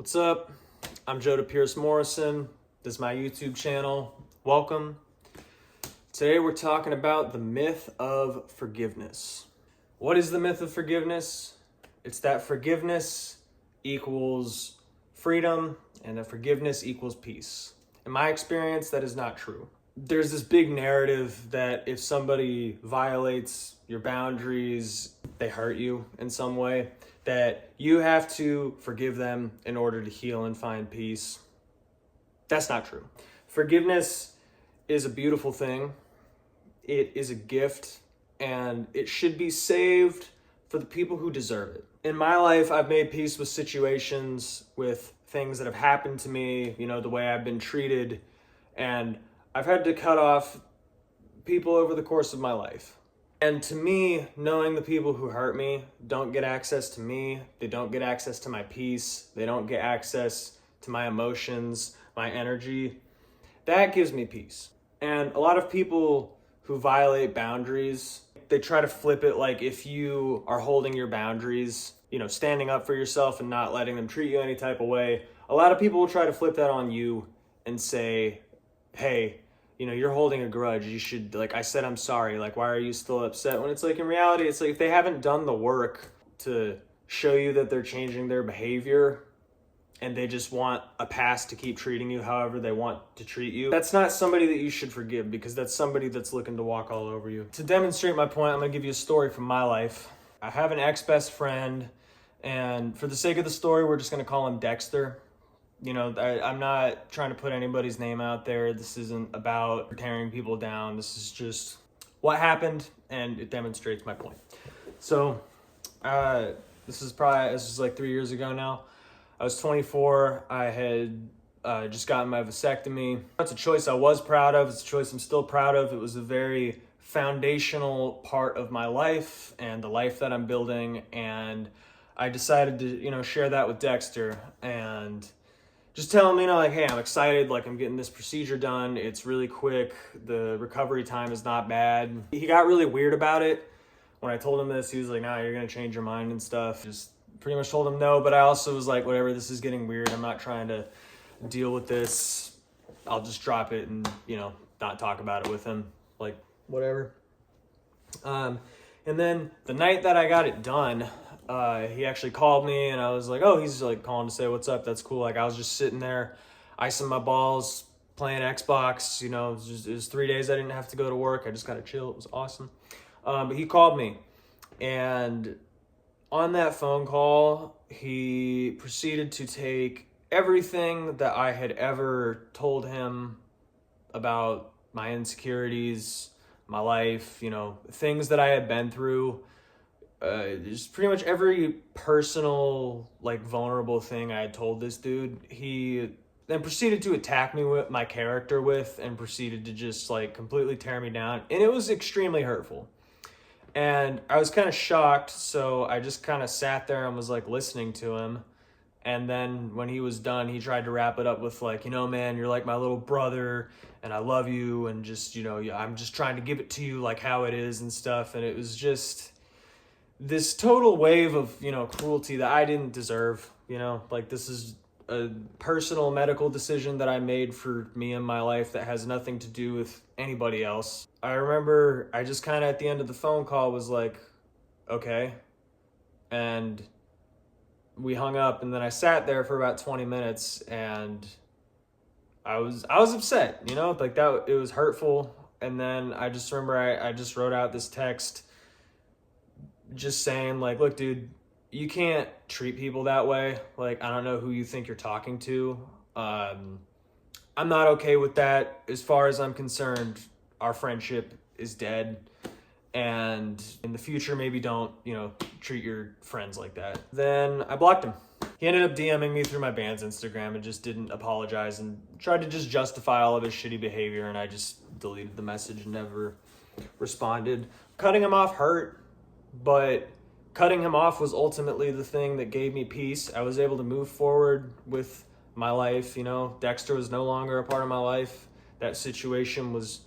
What's up? I'm Joda Pierce Morrison. This is my YouTube channel. Welcome. Today we're talking about the myth of forgiveness. What is the myth of forgiveness? It's that forgiveness equals freedom and that forgiveness equals peace. In my experience, that is not true. There's this big narrative that if somebody violates your boundaries, they hurt you in some way, that you have to forgive them in order to heal and find peace. That's not true. Forgiveness is a beautiful thing. It is a gift, and it should be saved for the people who deserve it. In my life, I've made peace with situations, with things that have happened to me, the way I've been treated, and I've had to cut off people over the course of my life. And to me, knowing the people who hurt me don't get access to me, they don't get access to my peace, they don't get access to my emotions, my energy, that gives me peace. And a lot of people who violate boundaries, they try to flip it like if you are holding your boundaries, standing up for yourself and not letting them treat you any type of way, a lot of people will try to flip that on you and say, hey, you're holding a grudge. You should, I said, I'm sorry. Why are you still upset? When it's in reality, it's if they haven't done the work to show you that they're changing their behavior and they just want a pass to keep treating you however they want to treat you, that's not somebody that you should forgive, because that's somebody that's looking to walk all over you. To demonstrate my point, I'm going to give you a story from my life. I have an ex-best friend, and for the sake of the story, we're just going to call him Dexter. I'm not trying to put anybody's name out there. This isn't about tearing people down. This is just what happened, and it demonstrates my point. So, this is 3 years ago now. I was 24. I had just gotten my vasectomy. It's a choice I was proud of. It's a choice I'm still proud of. It was a very foundational part of my life and the life that I'm building, and I decided to, share that with Dexter and just tell him, hey, I'm excited, I'm getting this procedure done. It's really quick. The recovery time is not bad. He got really weird about it. When I told him this, he was like, nah, you're going to change your mind and stuff. Just pretty much told him no, but I also was like, whatever, this is getting weird. I'm not trying to deal with this. I'll just drop it and, not talk about it with him. Whatever. And then the night that I got it done, he actually called me, and I was like, oh, he's calling to say what's up. That's cool. I was just sitting there icing my balls, playing Xbox. It was 3 days I didn't have to go to work. I just got to chill. It was awesome. But he called me, and on that phone call, he proceeded to take everything that I had ever told him about my insecurities, my life, things that I had been through, just pretty much every personal, vulnerable thing I had told this dude. He then proceeded to attack me with my character and proceeded to just completely tear me down. And it was extremely hurtful. And I was kind of shocked. So I just kind of sat there and was listening to him. And then when he was done, he tried to wrap it up with man, you're like my little brother and I love you. And just, I'm just trying to give it to you how it is and stuff. And it was just this total wave of, cruelty that I didn't deserve. This is a personal medical decision that I made for me in my life that has nothing to do with anybody else. I remember I just kind of at the end of the phone call was like, okay. And we hung up, and then I sat there for about 20 minutes and I was upset, that it was hurtful. And then I just remember I just wrote out this text just saying look, dude, you can't treat people that way. I don't know who you think you're talking to. I'm not okay with that. As far as I'm concerned, our friendship is dead. And in the future, maybe don't, treat your friends like that. Then I blocked him. He ended up DMing me through my band's Instagram and just didn't apologize and tried to just justify all of his shitty behavior. And I just deleted the message and never responded. Cutting him off hurt, but cutting him off was ultimately the thing that gave me peace. I was able to move forward with my life. Dexter was no longer a part of my life. That situation was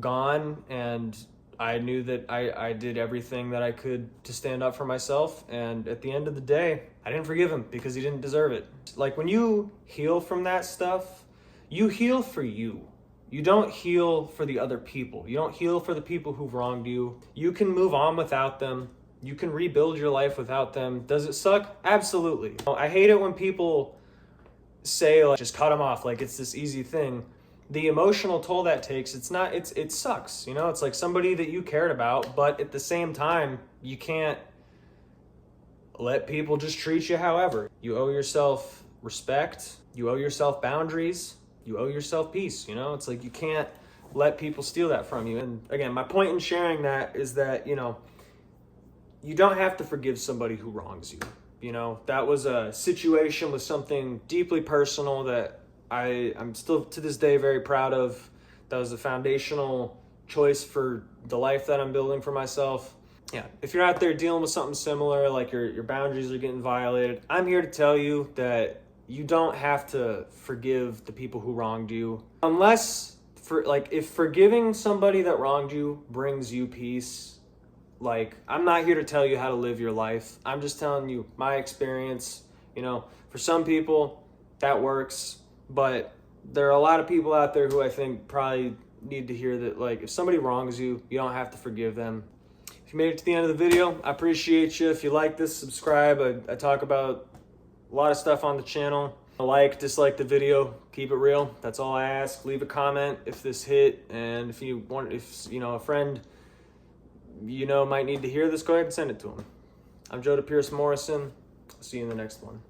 gone, and I knew that I did everything that I could to stand up for myself. And at the end of the day, I didn't forgive him because he didn't deserve it. Like when you heal from that stuff, you heal for you. You don't heal for the other people. You don't heal for the people who've wronged you. You can move on without them. You can rebuild your life without them. Does it suck? Absolutely. I hate it when people say, like, just cut them off like it's this easy thing. The emotional toll that takes, it sucks. It's like somebody that you cared about, but at the same time, you can't let people just treat you however. You owe yourself respect. You owe yourself boundaries. You owe yourself peace. It's like you can't let people steal that from you. And again, my point in sharing that is that, you don't have to forgive somebody who wrongs you. That was a situation with something deeply personal that I'm still to this day very proud of. That was a foundational choice for the life that I'm building for myself. Yeah, if you're out there dealing with something similar, like your boundaries are getting violated, I'm here to tell you that you don't have to forgive the people who wronged you. Unless, if forgiving somebody that wronged you brings you peace, I'm not here to tell you how to live your life. I'm just telling you my experience. For some people, that works. But there are a lot of people out there who I think probably need to hear that, if somebody wrongs you, you don't have to forgive them. If you made it to the end of the video, I appreciate you. If you like this, subscribe. I talk about a lot of stuff on the channel. Dislike the video, keep it real. That's all I ask. Leave a comment if this hit. And if a friend might need to hear this, go ahead and send it to them. I'm Joe DePierce Morrison. I'll see you in the next one.